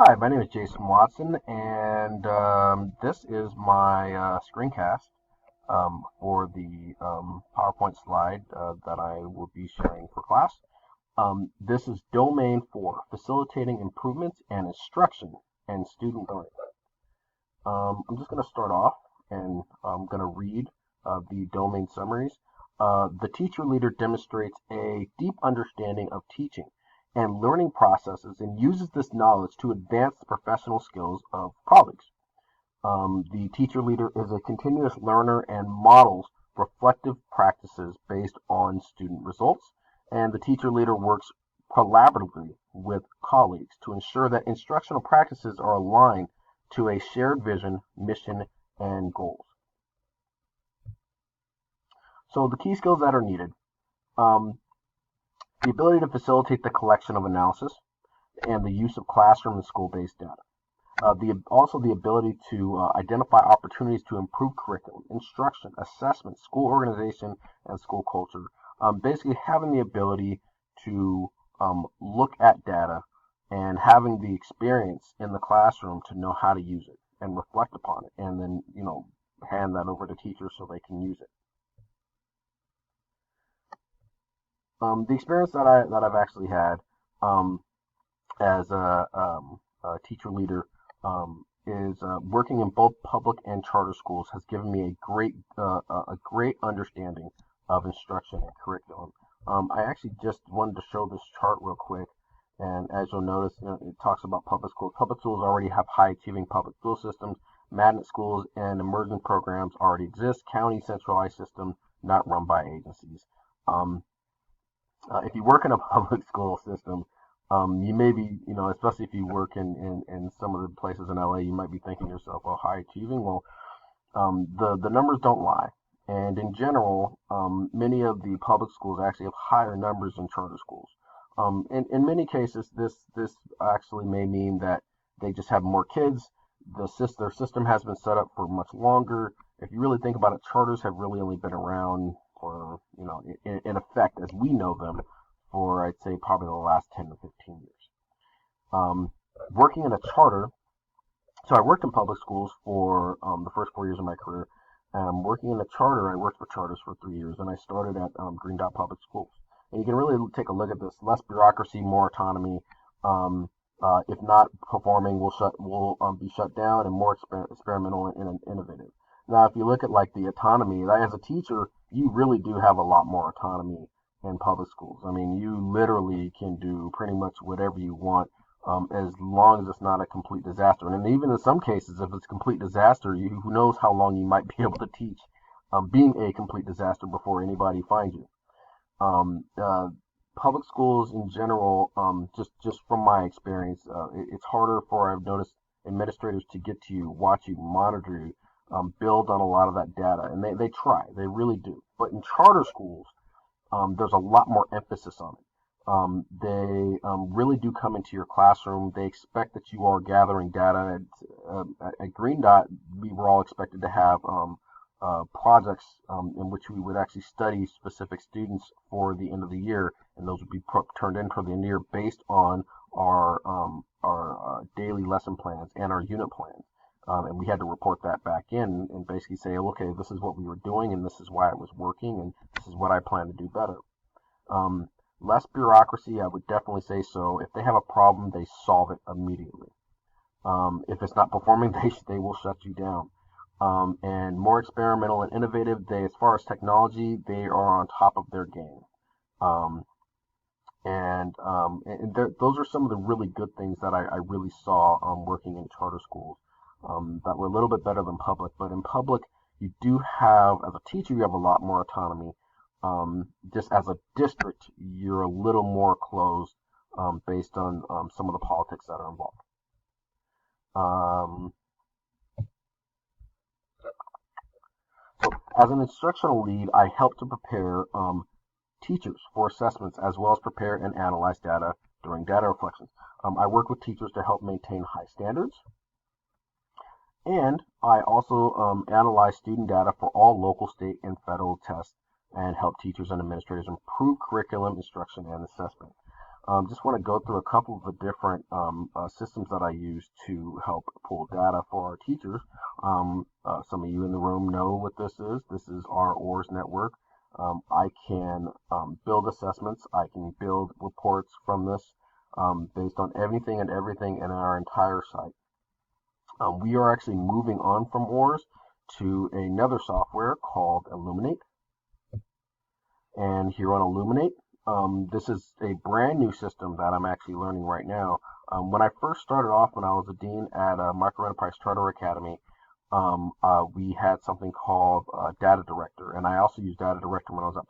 Hi, my name is Jason Watson, and this is my screencast for the PowerPoint slide that I will be sharing for class. This is Domain 4, Facilitating Improvements and Instruction and Student Learning. I'm just going to start off, and I'm going to read the domain summaries. The teacher leader demonstrates a deep understanding of teaching and learning processes and uses this knowledge to advance the professional skills of colleagues. The teacher leader is a continuous learner and models reflective practices based on student results. And the teacher leader works collaboratively with colleagues to ensure that instructional practices are aligned to a shared vision, mission, and goals. So the key skills that are needed, um, the ability to facilitate the collection of analysis and the use of classroom and school-based data. Also the ability to identify opportunities to improve curriculum, instruction, assessment, school organization, and school culture. Basically having the ability to look at data and having the experience in the classroom to know how to use it and reflect upon it, and then hand that over to teachers so they can use it. The experience that I've actually had as a teacher leader is working in both public and charter schools has given me a great understanding of instruction and curriculum. I actually just wanted to show this chart real quick, and as you'll notice, it talks about public schools. Public schools already have high achieving public school systems. Magnet schools and immersion programs already exist. County centralized system not run by agencies. Um, if you work in a public school system, you may be, especially if you work in some of the places in LA, you might be thinking to yourself, well, high achieving. Well, the numbers don't lie. And in general, many of the public schools actually have higher numbers than charter schools. In many cases, this actually may mean that they just have more kids. Their system has been set up for much longer. If you really think about it, charters have really only been around for, in effect, as we know them, for I'd say probably the last 10 to 15 years. Um, Working in a charter, so I worked in public schools for the first 4 years of my career. Working in a charter, I worked for charters for 3 years, and I started at Green Dot Public Schools. And you can really take a look at this: less bureaucracy, more autonomy. Um, if not performing, will be shut down, and more experimental and innovative. Now, if you look at like the autonomy, as a teacher, you really do have a lot more autonomy in public schools. I mean, you literally can do pretty much whatever you want, as long as it's not a complete disaster. And even in some cases, if it's a complete disaster, who knows how long you might be able to teach being a complete disaster before anybody finds you. Um, uh, Public schools in general, just from my experience, it's harder for, I've noticed, administrators to get to you, watch you, monitor you, build on a lot of that data. And they try, they really do. But in charter schools, there's a lot more emphasis on it. They really do come into your classroom. They expect that you are gathering data. At Green Dot, we were all expected to have projects in which we would actually study specific students for the end of the year, and those would be turned in for the end of the year based on our daily lesson plans and our unit plans. And we had to report that back in and basically say, okay, this is what we were doing, and this is why it was working, and this is what I plan to do better. Um, Less bureaucracy, I would definitely say so. If they have a problem, they solve it immediately. If it's not performing, they will shut you down. And more experimental and innovative. As far as technology, they are on top of their game. Um, and those are some of the really good things that I really saw working in charter schools that were a little bit better than public. But in public, you do have, as a teacher, you have a lot more autonomy. Just as a district, you're a little more closed based on some of the politics that are involved. Um, so, as an instructional lead, I help to prepare teachers for assessments as well as prepare and analyze data during data reflections. I work with teachers to help maintain high standards, and I also analyze student data for all local, state, and federal tests and help teachers and administrators improve curriculum, instruction, and assessment. Just want to go through a couple of the different systems that I use to help pull data for our teachers. Some of you in the room know what this is. This is our OARS network. I can build assessments. I can build reports from this based on anything and everything in our entire site. We are actually moving on from OARS to another software called Elluminate. And here on Elluminate, this is a brand new system that I'm actually learning right now. When I first started off, when I was a dean at Micro Enterprise Charter Academy, we had something called Data Director, and I also used Data Director when I was at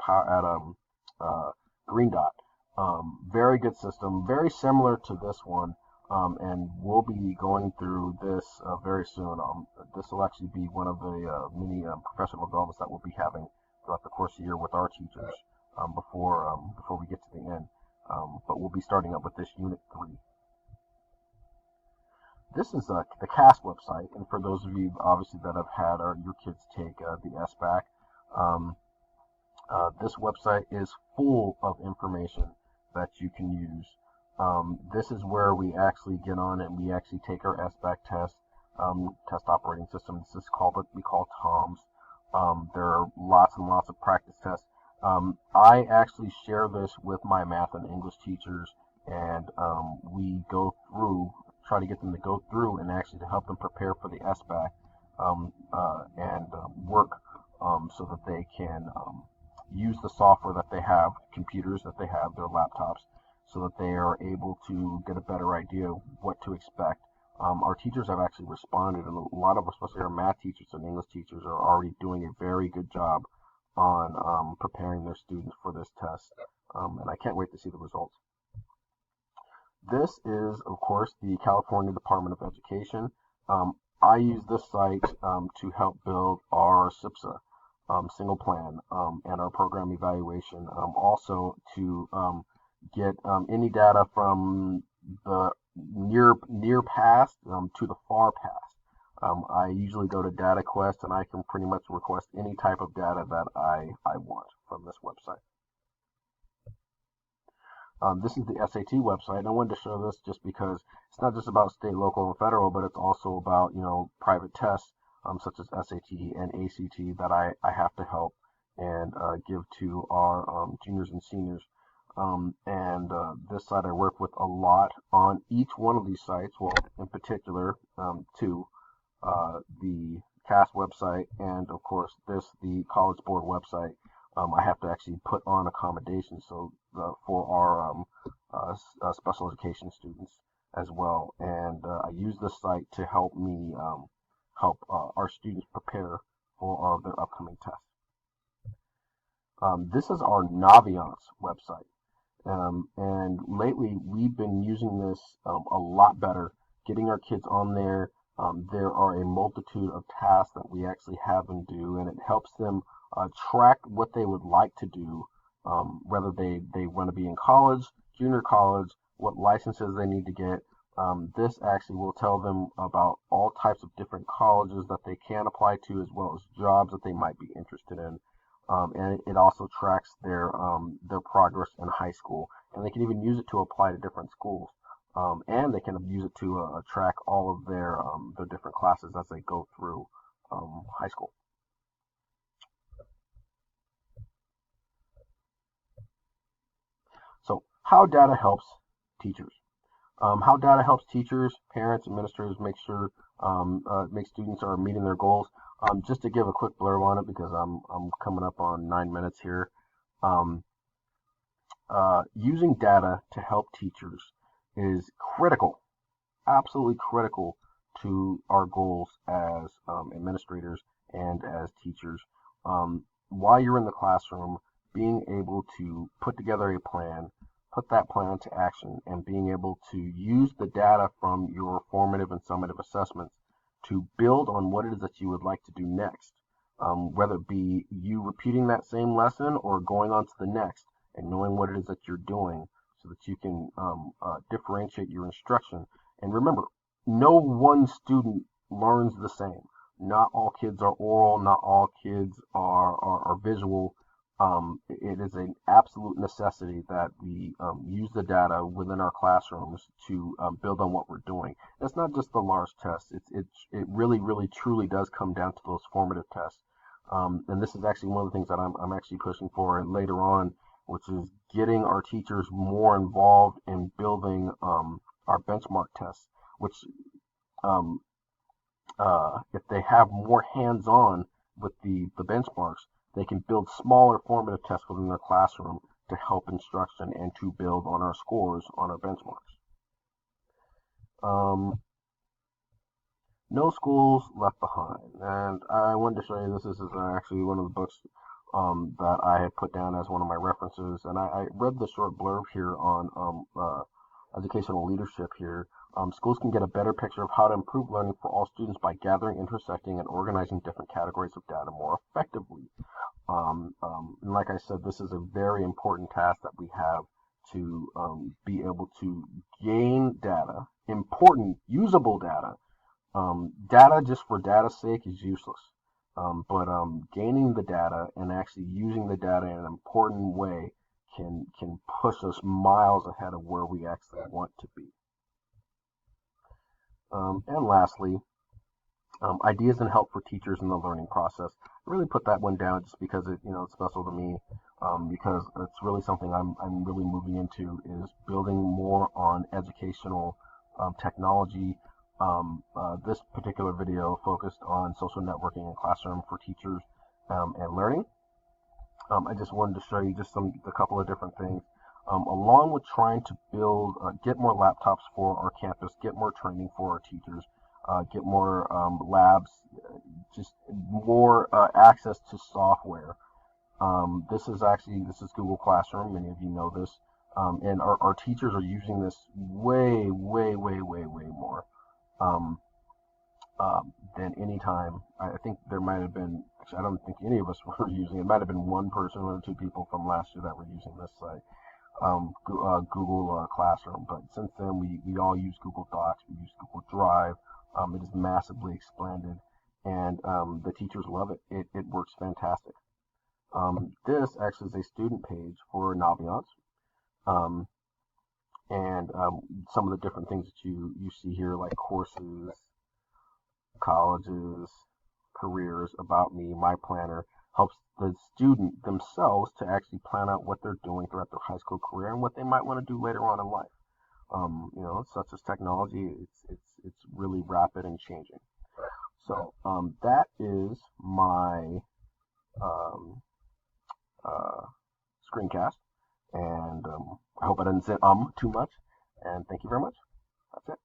Green Dot. Very good system, very similar to this one, and we'll be going through this very soon. This will actually be one of the many professional developments that we'll be having throughout the course of the year with our teachers before we get to the end. But we'll be starting up with this Unit 3. This is the CAS website, and for those of you obviously that have had your kids take the SBAC, this website is full of information that you can use. This is where we actually get on and we actually take our SBAC test, test operating system. This is called what we call TOMS. There are lots and lots of practice tests. I actually share this with my math and English teachers, and we go through, try to get them to go through and actually to help them prepare for the SBAC and work so that they can use the software that they have, computers that they have, their laptops, so that they are able to get a better idea of what to expect. Our teachers have actually responded, and a lot of, especially our math teachers and English teachers, are already doing a very good job on preparing their students for this test, and I can't wait to see the results. This is, of course, the California Department of Education. I use this site to help build our SIPSA single plan and our program evaluation. Also to get any data from the near past to the far past. I usually go to DataQuest, and I can pretty much request any type of data that I want from this website. This is the SAT website. I wanted to show this just because it's not just about state, local, and federal, but it's also about, private tests such as SAT and ACT that I have to help and give to our juniors and seniors. This site I work with a lot on each one of these sites. Well, in particular, two, the CAS website and, of course, the College Board website. I have to actually put on accommodations for our special education students as well. And I use this site to help me help our students prepare for their upcoming tests. This is our Naviance website. And lately we've been using this a lot better, getting our kids on there. There are a multitude of tasks that we actually have them do, and it helps them track what they would like to do, whether they want to be in college, junior college, what licenses they need to get. This actually will tell them about all types of different colleges that they can apply to, as well as jobs that they might be interested in. And it also tracks their progress in high school, and they can even use it to apply to different schools. And they can use it to track all of their different classes as they go through high school. So, how data helps teachers? How data helps teachers, parents, administrators make sure make students are meeting their goals. Just to give a quick blurb on it, because I'm coming up on 9 minutes here. Using data to help teachers is critical, absolutely critical to our goals as administrators and as teachers. While you're in the classroom, being able to put together a plan, put that plan into action, and being able to use the data from your formative and summative assessments to build on what it is that you would like to do next, whether it be you repeating that same lesson or going on to the next and knowing what it is that you're doing so that you can differentiate your instruction. And remember, no one student learns the same. Not all kids are oral, not all kids are visual. it is an absolute necessity that we use the data within our classrooms to build on what we're doing. It's not just the large tests. It really, really, truly does come down to those formative tests. And this is actually one of the things that I'm actually pushing for later on, which is getting our teachers more involved in building our benchmark tests, which um, if they have more hands-on with the benchmarks, they can build smaller formative tests within their classroom to help instruction and to build on our scores on our benchmarks. Um, No Schools Left Behind, and I wanted to show you this is actually one of the books that I had put down as one of my references, and I read the short blurb here on educational leadership here. Schools can get a better picture of how to improve learning for all students by gathering, intersecting, and organizing different categories of data more effectively. And like I said, this is a very important task that we have to be able to gain data, important, usable data. Data just for data's sake is useless. But gaining the data and actually using the data in an important way can push us miles ahead of where we actually want to be. And lastly, ideas and help for teachers in the learning process. I really put that one down just because it's special to me. Because it's really something I'm really moving into is building more on educational technology. This particular video focused on social networking and classroom for teachers and learning. I just wanted to show you just a couple of different things. Along with trying to get more laptops for our campus, get more training for our teachers, get more labs, just more access to software. This is Google Classroom. Many of you know this, and our teachers are using this way, way, way, way, way more um, than any time. I think there might have been. Actually, I don't think any of us were using it. It might have been one person or two people from last year that were using this site. Google Classroom. But since then, we all use Google Docs, we use Google Drive. It is massively expanded, and the teachers love it. It works fantastic. This actually is a student page for Naviance, um, and some of the different things that you see here, like courses, colleges, careers, about me, my planner, helps the student themselves to actually plan out what they're doing throughout their high school career and what they might want to do later on in life. Such as technology, it's really rapid and changing. So that is my um, uh, screencast, and I hope I didn't say too much. And thank you very much. That's it.